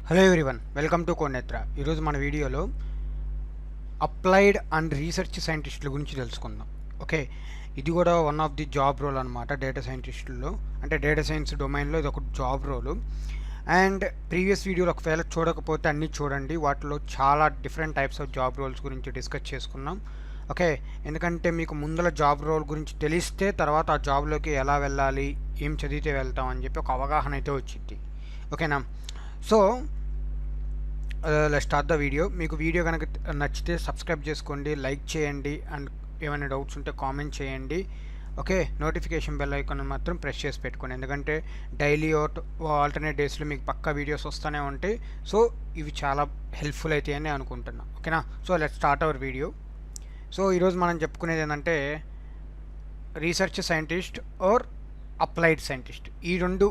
Hello everyone, welcome to కోడెనెత్ర. ఈరోజు మన వీడియోలో అప్లైడ్ అండ్ రీసెర్చ్ సైంటిస్టుల గురించి తెలుసుకుందాం. ఓకే, ఇది కూడా one of the job role అనమాట. డేటా సైంటిస్టుల్లో అంటే డేటా సైన్స్ డొమైన్లో ఇది ఒక జాబ్ రోలు. అండ్ ప్రీవియస్ వీడియోలు ఒకవేళ చూడకపోతే అన్నీ చూడండి, వాటిలో చాలా different types of job roles గురించి డిస్కస్ చేసుకున్నాం. ఓకే, ఎందుకంటే మీకు ముందల జాబ్ రోల్ గురించి తెలిస్తే తర్వాత ఆ జాబ్లోకి ఎలా వెళ్ళాలి, ఏం చదివితే వెళ్తాం అని చెప్పి ఒక అవగాహన అయితే వచ్చింది. ఓకేనా? So let's start the video. మీకు వీడియో కనుక నచ్చితే సబ్స్క్రైబ్ చేసుకోండి, లైక్ చేయండి, అండ్ ఏమైనా డౌట్స్ ఉంటే కామెంట్ చేయండి. ఓకే, నోటిఫికేషన్ బెల్ ఐకాన్ మాత్రం ప్రెస్ చేసి పెట్టుకోండి, ఎందుకంటే డైలీ ఆల్టర్నేట్ డేస్లో మీకు పక్కా వీడియోస్ వస్తూనే ఉంటాయి. సో ఇవి చాలా హెల్ప్ఫుల్ అవుతాయి అని అనుకుంటున్నాను. ఓకేనా? So let's start our video. So ఈరోజు మనం చెప్పుకునేది ఏంటంటే research scientist or applied scientist, ఈ రెండు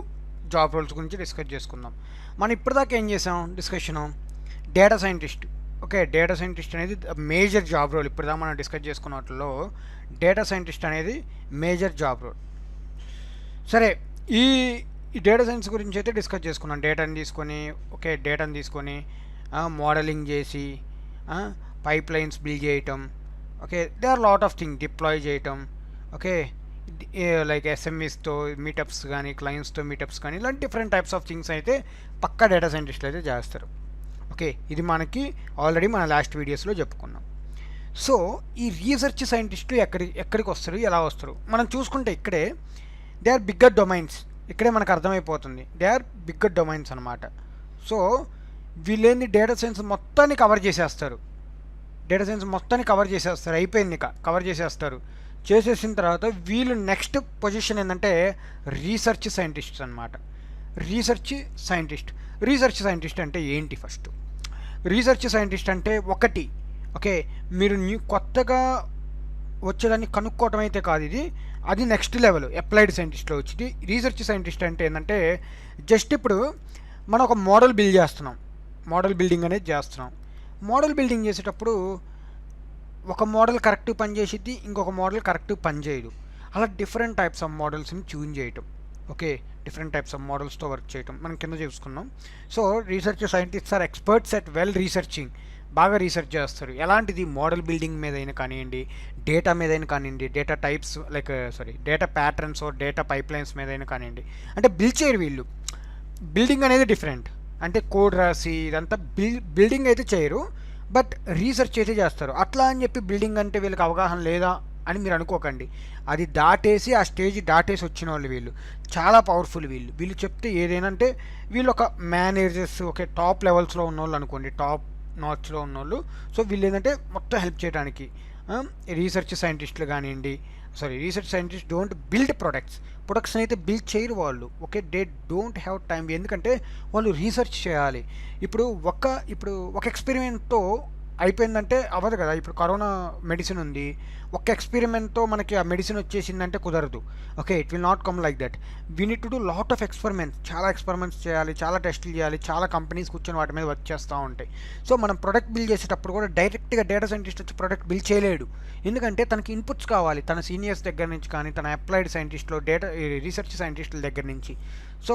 జాబ్ రోల్స్ గురించి డిస్కస్ చేసుకుందాం. మనం ఇప్పటిదాకా ఏం చేసాం discussion? Data scientist. Okay, data scientist అనేది మేజర్ జాబ్ రోల్. ఇప్పటిదాకా మనం డిస్కస్ చేసుకున్న వాటిలో డేటా సైంటిస్ట్ అనేది మేజర్ జాబ్ రోల్. సరే, ఈ డేటా సైన్స్ గురించి అయితే డిస్కస్ చేసుకున్నాం. డేటాని తీసుకొని మోడలింగ్ చేసి పైప్ లైన్స్ బిల్డ్ చేయటం. Okay, they are lot of thing, deploy చేయటం. ఓకే, లైక్ ఎస్ఎంఈస్తో మీటప్స్ కానీ, క్లయింట్స్తో మీటప్స్ కానీ, ఇలాంటి డిఫరెంట్ టైప్స్ ఆఫ్ థింగ్స్ అయితే పక్కా డేటా సైంటిస్టులు అయితే చేస్తారు. ఓకే, ఇది మనకి ఆల్రెడీ మన లాస్ట్ వీడియోస్లో చెప్పుకున్నాం. సో ఈ రీసెర్చ్ సైంటిస్టులు ఎక్కడికి వస్తారు, ఎలా వస్తారు మనం చూసుకుంటే ఇక్కడే దే ఆర్ బిగ్గర్ డొమైన్స్. ఇక్కడే మనకు అర్థమైపోతుంది, దే ఆర్ బిగ్గర్ డొమైన్స్ అనమాట. సో వీళ్ళేంది డేటా సైన్స్ మొత్తాన్ని కవర్ చేసేస్తారు. అయిపోయింది, కవర్ చేసేసిన తర్వాత వీళ్ళు నెక్స్ట్ పొజిషన్ ఏంటంటే రీసెర్చ్ సైంటిస్ట్ అనమాట. రీసెర్చ్ సైంటిస్ట్ అంటే ఏంటి? ఫస్ట్ రీసెర్చ్ సైంటిస్ట్ అంటే ఒకటి, ఓకే, మీరు కొత్తగా వచ్చేదాన్ని కనుక్కోవటం అయితే కాదు ఇది, అది నెక్స్ట్ లెవెల్ అప్లైడ్ సైంటిస్ట్లో వచ్చింది. రీసెర్చ్ సైంటిస్ట్ అంటే ఏంటంటే జస్ట్ ఇప్పుడు మనం ఒక మోడల్ బిల్డింగ్ అనేది చేస్తున్నాం. మోడల్ బిల్డింగ్ చేసేటప్పుడు ఒక మోడల్ కరెక్ట్ పనిచేసిద్ది, ఇంకొక మోడల్ కరెక్ట్ పనిచేయదు. అలా డిఫరెంట్ టైప్స్ ఆఫ్ మోడల్స్ని ట్యూన్ చేయటం. ఓకే, డిఫరెంట్ టైప్స్ ఆఫ్ మోడల్స్తో వర్క్ చేయటం మనం కింద చూసుకున్నాం. So research scientists are experts at researching. బాగా రీసెర్చ్ చేస్తారు. ఎలాంటిది? మోడల్ బిల్డింగ్ మీద అయినా కానివ్వండి, డేటా మీద అయినా కానివ్వండి, data types data patterns, data pipelines మీద అయినా కానివ్వండి. అంటే బిల్డ్ చేయరు వీళ్ళు. బిల్డింగ్ అనేది డిఫరెంట్, అంటే కోడ్ రాసి ఇదంతా బిల్డింగ్ అయితే చేయరు, బట్ రీసెర్చ్ అయితే చేస్తారు. అట్లా అని చెప్పి బిల్డింగ్ అంటే వీళ్ళకి అవగాహన లేదా అని మీరు అనుకోకండి. అది దాటేసి, ఆ స్టేజ్ దాటేసి వచ్చిన వాళ్ళు వీళ్ళు. చాలా పవర్ఫుల్ వీళ్ళు చెప్తే ఏదైనా. అంటే వీళ్ళు ఒక మేనేజర్స్, ఓకే, టాప్ లెవెల్స్లో ఉన్నోళ్ళు అనుకోండి, టాప్ నాచ్లో ఉన్నోళ్ళు. సో వీళ్ళు ఏంటంటే మొత్తం హెల్ప్ చేయడానికి రీసెర్చ్ సైంటిస్టులు కానివ్వండి. Research scientist don't build products అయితే బిల్డ్ చేయరు వాళ్ళు. Okay, they don't have time, ఎందుకంటే వాళ్ళు రీసెర్చ్ చేయాలి. ఇప్పుడు ఒక ఎక్స్పెరిమెంట్తో అయిపోయిందంటే అవ్వదు కదా. ఇప్పుడు కరోనా మెడిసిన్ ఉంది, ఒక ఎక్స్పెరిమెంట్తో మనకి ఆ మెడిసిన్ వచ్చేసిందంటే కుదరదు. Okay, it will not come like that. We need to do lot of experiments. చాలా ఎక్స్పెరిమెంట్స్ చేయాలి, చాలా టెస్టులు చేయాలి, చాలా కంపెనీస్ కూర్చొని వాటి మీద వర్క్ చేస్తూ ఉంటాయి. సో మనం ప్రొడక్ట్ బిల్డ్ చేసేటప్పుడు కూడా డైరెక్ట్గా డేటా సైంటిస్ట్ వచ్చి ప్రొడక్ట్ బిల్డ్ చేయలేడు, ఎందుకంటే తనకి ఇన్పుట్స్ కావాలి, తన సీనియర్స్ దగ్గర నుంచి కానీ, తన అప్లైడ్ సైంటిస్ట్లో రీసెర్చ్ సైంటిస్టుల దగ్గర నుంచి. So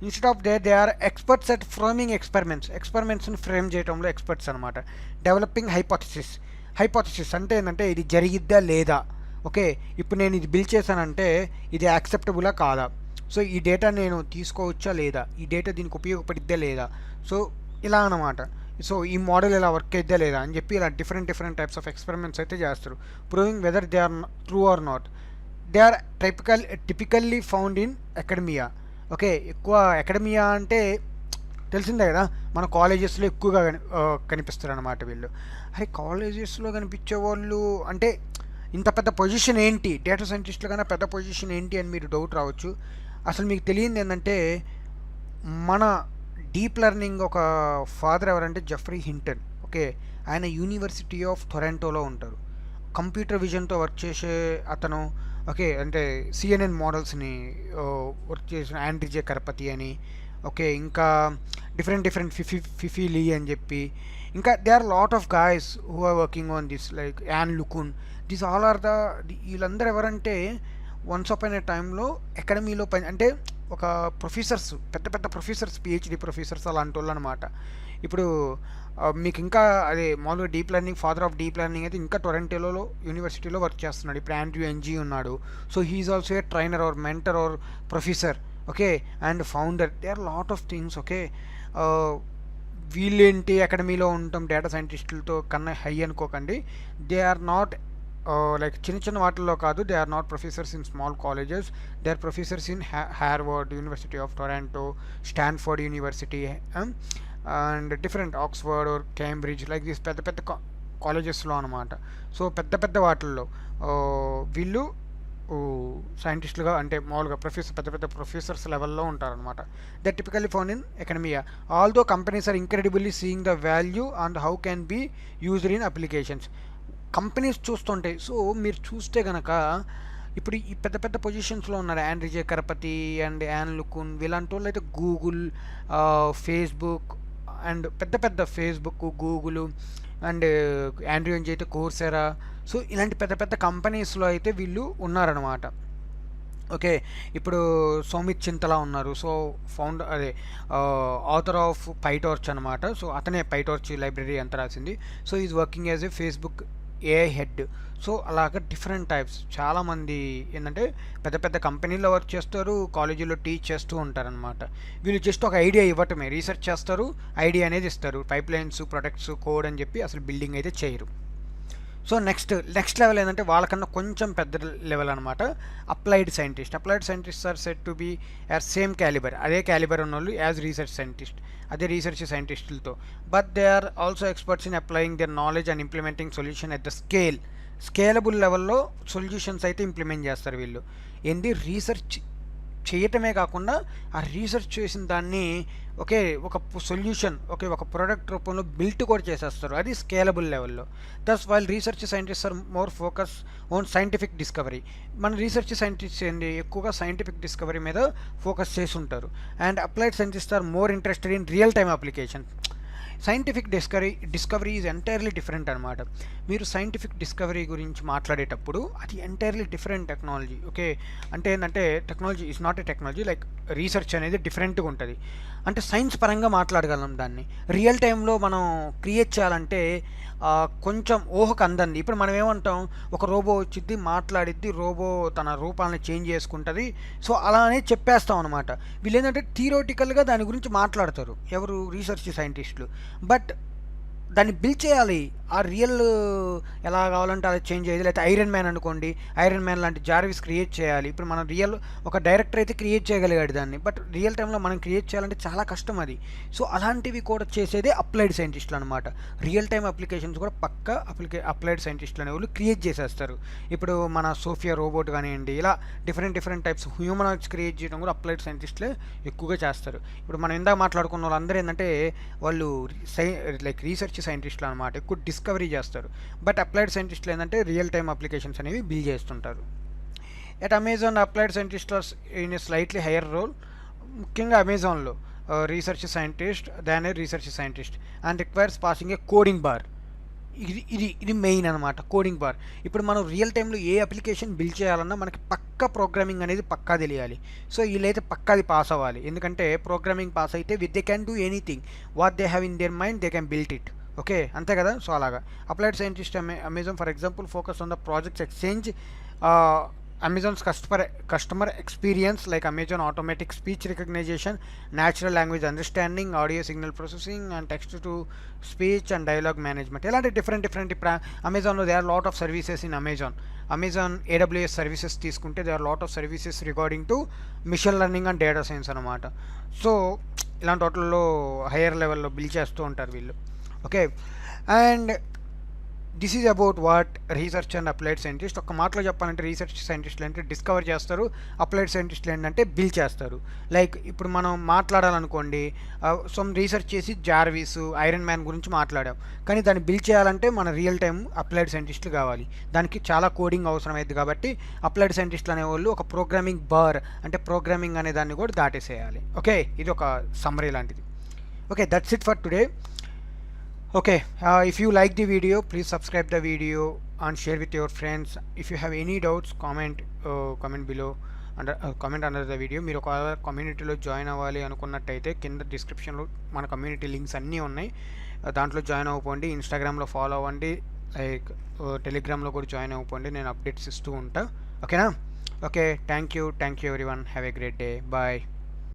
instead of they are experts at framing ఎక్స్పెరిమెంట్స్ని ఫ్రేమ్ చేయడంలో ఎక్స్పర్ట్స్ అనమాట. డెవలపింగ్ హైపోథసిస్ అంటే ఏంటంటే ఇది జరిగిద్దా లేదా. ఓకే, ఇప్పుడు నేను ఇది బిల్డ్ చేశానంటే ఇది యాక్సెప్టబులా కాదా, సో ఈ డేటా నేను తీసుకోవచ్చా లేదా, ఈ డేటా దీనికి ఉపయోగపడిద్దా లేదా, సో ఇలా అన్నమాట. సో ఈ మోడల్ ఇలా వర్క్ అయిద్దా లేదా అని చెప్పి ఇలా డిఫరెంట్ టైప్స్ ఆఫ్ ఎక్స్పెరిమెంట్స్ అయితే చేస్తారు, proving whether they are true or not. They are typically found in academia. Okay, ఎక్కువ అకాడమియా అంటే తెలిసిందే కదా, మన కాలేజెస్లో ఎక్కువగా కనిపిస్తారు అనమాట వీళ్ళు. అరే, కాలేజెస్లో కనిపించే వాళ్ళు అంటే ఇంత పెద్ద పొజిషన్ ఏంటి, డేటా సైంటిస్టులు కన్నా పెద్ద పొజిషన్ ఏంటి అని మీరు డౌట్ రావచ్చు. అసలు మీకు తెలియంది ఏంటంటే మన డీప్ లెర్నింగ్ ఒక ఫాదర్ ఎవరంటే జెఫ్రీ హింటన్. ఓకే, ఆయన యూనివర్సిటీ ఆఫ్ టొరంటోలో ఉంటారు. కంప్యూటర్ విజన్తో వర్క్ చేసే అతను. ఓకే, అంటే సిఎన్ఎన్ మోడల్స్ని వర్క్ చేసిన ఆండ్రిజే కర్పతి అని. ఓకే, ఇంకా డిఫరెంట్ ఫిఫీ లీ అని చెప్పి, ఇంకా they are lot of guys who are working on this, like Yann LeCun. This all are వీళ్ళందరూ ఎవరంటే వన్స్ అపాన్ ఏ టైంలో అకాడమీలో అంటే ఒక ప్రొఫెసర్స్, పెద్ద పెద్ద ప్రొఫెసర్స్, పిహెచ్డి ప్రొఫెసర్స్ అలాంటి వాళ్ళు అనమాట. ఇప్పుడు మీకు ఇంకా అదే మామూలుగా deep learning, father of deep learning అయితే ఇంకా టొరంటోలో యూనివర్సిటీలో వర్క్ చేస్తున్నాడు. ఇప్పుడు ఆండ్రూ ఎన్జీ ఉన్నాడు. So he's also a trainer or mentor or professor, okay, and founder. They are lot of things, okay. వీళ్ళేంటి అకాడమీలో ఉంటాం డేటా సైంటిస్టులతో కన్నా హై అనుకోకండి. దే ఆర్ నాట్ లైక్ చిన్న చిన్న వాటిల్లో కాదు. They are not professors in small colleges. They are professors in Harvard, University of Toronto, Stanford University, and different Oxford or Cambridge, like this పెద్ద పెద్ద కాలేజెస్లో అనమాట. సో పెద్ద పెద్ద వాటిల్లో వీళ్ళు సైంటిస్టులుగా అంటే మామూలుగా పెద్ద పెద్ద ప్రొఫెసర్స్ లెవెల్లో ఉంటారనమాట. They typically found in academia. Although companies are incredibly seeing the value and how can be used in applications. Companies చూస్తుంటాయి. సో మీరు చూస్తే కనుక ఇప్పుడు ఈ పెద్ద పెద్ద పొజిషన్స్లో ఉన్నారు ఆండ్రిజే కరపతి అండ్ యాన్ లుకున్, వీళ్ళంటి వాళ్ళు అయితే గూగుల్, ఫేస్బుక్ అండ్ పెద్ద పెద్ద Facebook, Google and Andrew Ng అయితే కోర్సెరా. సో ఇలాంటి పెద్ద పెద్ద కంపెనీస్లో అయితే వీళ్ళు ఉన్నారనమాట. ఓకే, ఇప్పుడు సౌమిత్ చింతలా ఉన్నారు. సో అదే ఆథర్ ఆఫ్ పైటార్చ్ అనమాట. సో అతనే పైటార్చ్ లైబ్రరీ అంతా రాసింది. So is working as a Facebook AI head. So అలాగ డిఫరెంట్ టైప్స్ చాలామంది ఏంటంటే పెద్ద పెద్ద కంపెనీలో వర్క్ చేస్తారు, కాలేజీలో టీచ్ చేస్తూ ఉంటారనమాట. వీళ్ళు జస్ట్ ఒక ఐడియా ఇవ్వటమే, రీసెర్చ్ చేస్తారు, ఐడియా అనేది ఇస్తారు, పైప్ లైన్స్, ప్రొడక్ట్స్, కోడ్ అని చెప్పి అసలు బిల్డింగ్ అయితే చేయరు. సో నెక్స్ట్ లెవెల్ ఏంటంటే వాళ్ళకన్నా కొంచెం పెద్ద లెవెల్ అనమాట, applied scientist. Applied scientist are set to be యార్ సేమ్ క్యాలిబర్, అదే క్యాలిబర్ ఉన్న వాళ్ళు యాజ్ రీసెర్చ్ సైంటిస్ట్, అదే రీసెర్చ్ సైంటిస్టులతో. But they are also experts in applying their knowledge and implementing solution at the scalable లెవెల్లో solutions అయితే implement చేస్తారు వీళ్ళు. ఏంది రీసెర్చ్ చేయటమే కాకుండా ఆ రీసెర్చ్ చేసిన దాన్ని ఒక సొల్యూషన్, ఒక ప్రోడక్ట్ రూపంలో బిల్ట్ కూడా చేసేస్తారు. అది స్కేలబుల్ లెవెల్లో. Thus while research scientist are more focus on scientific discovery. మన రీసెర్చ్ సైంటిస్ట్ ఏంటి ఎక్కువగా సైంటిఫిక్ డిస్కవరీ మీద ఫోకస్ చేసి ఉంటారు. And applied scientist are more interested in real time application. Scientific discovery is entirely different అనమాట. మీరు scientific discovery గురించి మాట్లాడేటప్పుడు అది ఎంటైర్లీ డిఫరెంట్ టెక్నాలజీ. ఓకే, అంటే ఏంటంటే technology is not a technology, like research అనేది డిఫరెంట్గా ఉంటుంది. అంటే సైన్స్ పరంగా మాట్లాడగలం దాన్ని. రియల్ టైంలో మనం క్రియేట్ చేయాలంటే కొంచెం ఊహకు అందండి. ఇప్పుడు మనం ఏమంటాం, ఒక రోబో వచ్చిద్ది, మాట్లాడిద్ది, రోబో తన రూపాలని చేంజ్ చేసుకుంటుంది, సో అలానే చెప్పేస్తాం అనమాట. వీళ్ళు ఏంటంటే థియరిటికల్గా దాని గురించి మాట్లాడతారు, ఎవరు రీసెర్చ్ సైంటిస్టులు. బట్ దాన్ని బిల్డ్ చేయాలి, ఆ రియల్ ఎలా కావాలంటే అలా చేంజ్ చేయాలి. లేకపోతే ఐరన్ మ్యాన్ అనుకోండి, ఐరన్ మ్యాన్ లాంటి జార్విస్ క్రియేట్ చేయాలి. ఇప్పుడు మనం ఒక డైరెక్టర్ అయితే క్రియేట్ చేయగలిగాడు దాన్ని, బట్ రియల్ టైంలో మనం క్రియేట్ చేయాలంటే చాలా కష్టం అది. సో అలాంటివి కూడా చేసేదే అప్లైడ్ సైంటిస్టులు అనమాట. రియల్ టైమ్ అప్లికేషన్స్ కూడా పక్కా అప్లైడ్ సైంటిస్టులు అనేవాళ్ళు క్రియేట్ చేసేస్తారు. ఇప్పుడు మన సోఫియా రోబోట్ కానివ్వండి, ఇలా డిఫరెంట్ టైప్స్ హ్యూమనాయిడ్స్ క్రియేట్ చేయడం కూడా అప్లైడ్ సైంటిస్టులే ఎక్కువగా చేస్తారు. ఇప్పుడు మనం ఇందాక మాట్లాడుకున్న వాళ్ళందరూ ఏంటంటే వాళ్ళు లైక్ రీసెర్చ్ సైంటిస్టులు అనమాట, ఎక్కువ డిస్కవరీ చేస్తారు. బట్ అప్లైడ్ సైంటిస్టులు ఏంటంటే రియల్ టైమ్ అప్లికేషన్స్ అనేవి బిల్డ్ చేస్తుంటారు. At Amazon applied scientists in a slightly higher role. ముఖ్యంగా అమెజాన్లో research scientist than a research scientist and requires passing a coding bar. ఇది మెయిన్ అనమాట, కోడింగ్ బార్. ఇప్పుడు మనం రియల్ టైంలో ఏ అప్లికేషన్ బిల్డ్ చేయాలన్నా మనకి పక్కా ప్రోగ్రామింగ్ అనేది పక్కా తెలియాలి. సో వీళ్ళైతే పక్కాది పాస్ అవ్వాలి, ఎందుకంటే ప్రోగ్రామింగ్ పాస్ అయితే they can do anything what they have in their mind, they can build it. Okay, అంతే కదా. సో అలాగా applied scientist Amazon for example focus on the projects exchange Amazon's customer experience, like Amazon automatic speech recognition, natural language understanding, audio signal processing, and text to speech and dialogue management. Elanti different Amazon lo there are lot of services in Amazon AWS services తీసుకుంటే there are lot of services regarding to machine learning and data science అన్నమాట. So ఇలాంటి వాటిల్లో hire లెవెల్లో build చేస్తూ ఉంటారు వీళ్ళు. Okay, and this is about what research and applied scientist. ఒక మాటలో చెప్పాలంటే రీసెర్చ్ సైంటిస్టులు అంటే డిస్కవర్ చేస్తారు, అప్లైడ్ సైంటిస్టులు ఏంటంటే బిల్డ్ చేస్తారు. లైక్ ఇప్పుడు మనం మాట్లాడాలనుకోండి, సమ్ రీసెర్చ్ చేసి జార్విస్, ఐరన్ మ్యాన్ గురించి మాట్లాడాం, కానీ దాన్ని బిల్డ్ చేయాలంటే మన రియల్ టైం అప్లైడ్ సైంటిస్టులు కావాలి. దానికి చాలా కోడింగ్ అవసరమైంది కాబట్టి అప్లైడ్ సైంటిస్టులు అనేవాళ్ళు ఒక ప్రోగ్రామింగ్ బార్, అంటే ప్రోగ్రామింగ్ అనే దాన్ని కూడా దాటేసేయాలి. ఓకే, ఇది ఒక సమ్మరీ లాంటిది. Okay, that's it for today. Okay, if you like the video, please subscribe the video and share with your friends. If you have any doubts, comment below. Comment under the video. మీరు ఒక కమ్యూనిటీలో join అవ్వాలి అనుకున్నట్టయితే కింద డిస్క్రిప్షన్లో మన community links అన్నీ ఉన్నాయి. దాంట్లో జాయిన్ అవ్వండి. ఇన్స్టాగ్రామ్లో ఫాలో అవ్వండి. లైక్ టెలిగ్రామ్లో కూడా జాయిన్ అవ్వండి. నేను అప్డేట్స్ ఇస్తూ ఉంటా. ఓకేనా? Okay, thank you everyone. Have a great day. Bye.